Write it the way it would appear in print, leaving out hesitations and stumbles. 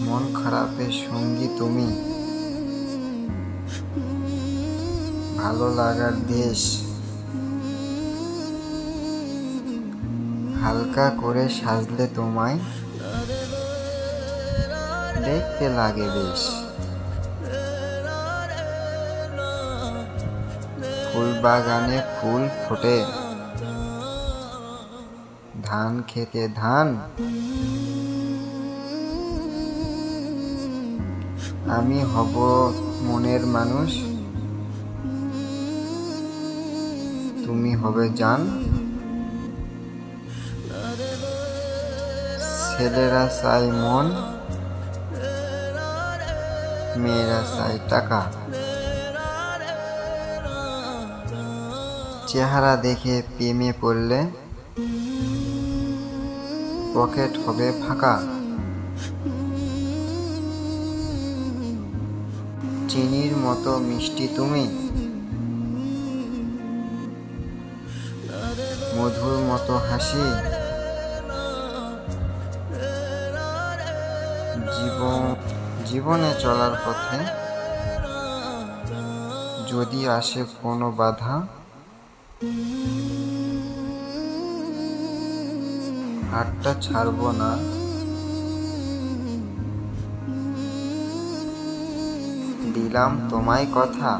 মন খারাপের সঙ্গী তুমি, ভালো লাগার দেশ। হালকা করে সাজলে তোমায় দেখতে লাগে বেশ। ফুল বাগানে ফুল ফোটে, ধান খেতে ধান। আমি হব মনের মানুষ, তুমি হবে জান। ছেলেরা চাই মন, মেয়েরা চাই টাকা। চেহারা দেখে প্রেমে পড়লে পকেট হবে ফাঁকা। চিনির মতো মিষ্টি তুমি, মধুর মতো হাসি। জীবনে চলার পথে যদি আসে কোনো বাধা, হাতটা ছাড়বো না। দিলাম তোমায় কথা।